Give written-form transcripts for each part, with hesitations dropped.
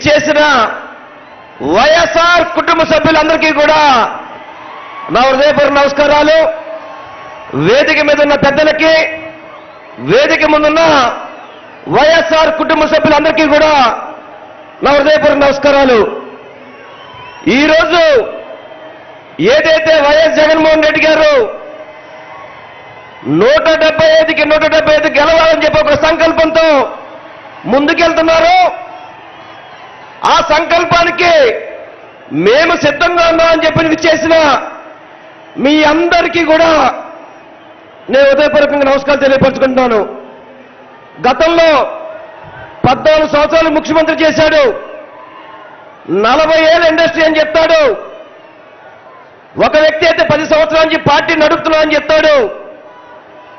విచ్చేసిన వైఎస్ఆర్ కుటుంబ సభ్యులందరికీ కూడా నా హృదయపూర్వక నమస్కారాలు. వేదిక మీద ఉన్న పెద్దలకి, వేదిక ముందున్న వైఎస్ఆర్ కుటుంబ సభ్యులందరికీ కూడా నా హృదయపూర్వక నమస్కారాలు. ఈరోజు ఏదైతే వైఎస్ జగన్మోహన్ రెడ్డి గారు 175కి 175 గెలవాలని చెప్పి ఒక సంకల్పంతో ముందుకెళ్తున్నారు. ఆ సంకల్పానికి మేము సిద్ధంగా ఉన్నామని చెప్పి విచ్చేసిన మీ అందరికీ కూడా నేను హృదయపూర్వకంగా నమస్కారం తెలియపరచుకుంటున్నాను. గతంలో 14 సంవత్సరాలు ముఖ్యమంత్రి చేశాడు. 40 ఏళ్ళ ఇండస్ట్రీ అని చెప్తాడు. ఒక వ్యక్తి అయితే 10 సంవత్సరాల నుంచి పార్టీ నడుపుతున్నా అని చెప్తాడు.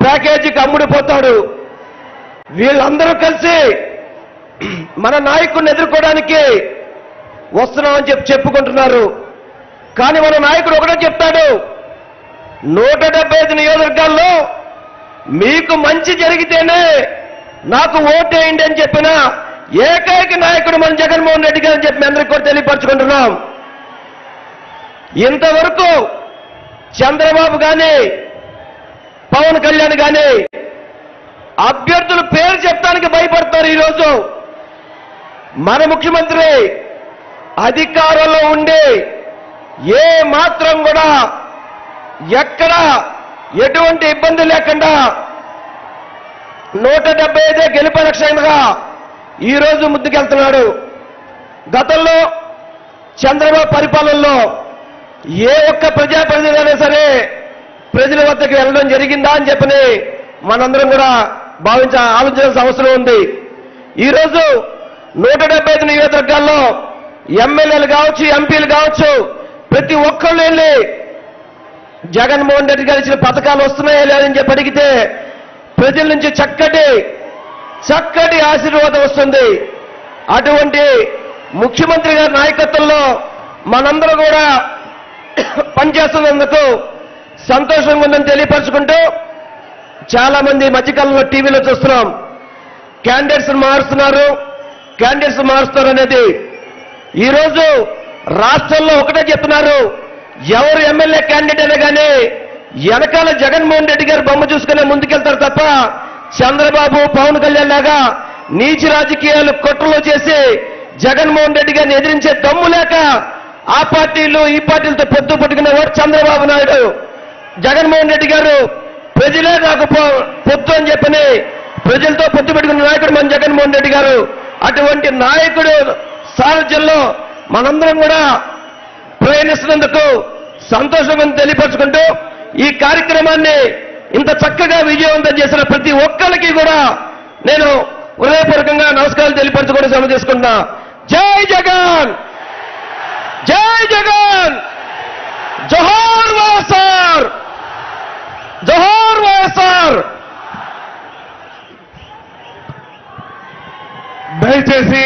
ప్యాకేజీకి అమ్ముడిపోతాడు. వీళ్ళందరూ కలిసి మన నాయకుడిని ఎదుర్కోవడానికి వస్తున్నామని చెప్పుకుంటున్నారు. కానీ మన నాయకుడు ఒకటే చెప్తాడు, 175 నియోజకవర్గాల్లో మీకు మంచి జరిగితేనే నాకు ఓటేయండి అని చెప్పిన ఏకైక నాయకుడు మన జగన్మోహన్ రెడ్డి గారు అని చెప్పి అందరికీ కూడా తెలియపరచుకుంటున్నాం. ఇంతవరకు చంద్రబాబు కానీ పవన్ కళ్యాణ్ కానీ అభ్యర్థుల పేరు చెప్పడానికి భయపడతారు. ఈరోజు మన ముఖ్యమంత్రి అధికారంలో ఉండి ఏ మాత్రం కూడా ఎక్కడ ఎటువంటి ఇబ్బంది లేకుండా 175 గెలుపు లక్ష్యంగా ఈరోజు ముందుకెళ్తున్నాడు. గతంలో చంద్రబాబు పరిపాలనలో ఏ ఒక్క ప్రజాప్రతినిధి సరే ప్రజల వద్దకు వెళ్ళడం జరిగిందా అని చెప్పని మనందరం కూడా ఆలోచించాల్సిన అవసరం ఉంది. ఈరోజు 175 నియోజకవర్గాల్లో ఎమ్మెల్యేలు కావచ్చు, ఎంపీలు కావచ్చు, ప్రతి ఒక్కళ్ళు వెళ్ళి జగన్మోహన్ రెడ్డి గారు ఇచ్చిన పథకాలు వస్తున్నాయా లేదని చెప్పి అడిగితే ప్రజల నుంచి చక్కటి ఆశీర్వాదం వస్తుంది. అటువంటి ముఖ్యమంత్రి గారి నాయకత్వంలో మనందరూ కూడా పనిచేస్తున్నందుకు సంతోషంగా ఉందని తెలియపరచుకుంటూ, చాలా మంది మధ్యకాలంలో టీవీలో చూస్తున్నాం, క్యాండిడేట్స్ మారుస్తున్నారు అనేది. ఈరోజు రాష్ట్రంలో ఒకటే చెప్తున్నారు, ఎవరు ఎమ్మెల్యే క్యాండిడేట్ అయినా కానీ వెనకాల జగన్మోహన్ రెడ్డి గారు బొమ్మ చూసుకునే ముందుకెళ్తారు తప్ప చంద్రబాబు పవన్ కళ్యాణ్ లాగా నీచి రాజకీయాలు కుట్రలో చేసి జగన్మోహన్ రెడ్డి గారిని ఎదిరించే దమ్ము లేక ఆ పార్టీలు ఈ పార్టీలతో పొత్తు పట్టుకునేవాడు చంద్రబాబు నాయుడు. జగన్మోహన్ రెడ్డి గారు ప్రజలే నాకు పొత్తు అని చెప్పని ప్రజలతో పొత్తు పెట్టుకున్న నాయకుడు మన జగన్మోహన్ రెడ్డి గారు. అటువంటి నాయకుడు సారథ్యంలో మనందరం కూడా ప్రయాణిస్తున్నందుకు సంతోషంగా తెలియపరచుకుంటూ, ఈ కార్యక్రమాన్ని ఇంత చక్కగా విజయవంతం చేసిన ప్రతి ఒక్కరికి కూడా నేను హృదయపూర్వకంగా నమస్కారాలు తెలియపరచుకుంటూ సెలవు తీసుకుంటున్నా. జై జగన్, జై జగన్, జోహార్ వైఎస్ఆర్, జోహార్ వైఎస్ఆర్. దయచేసి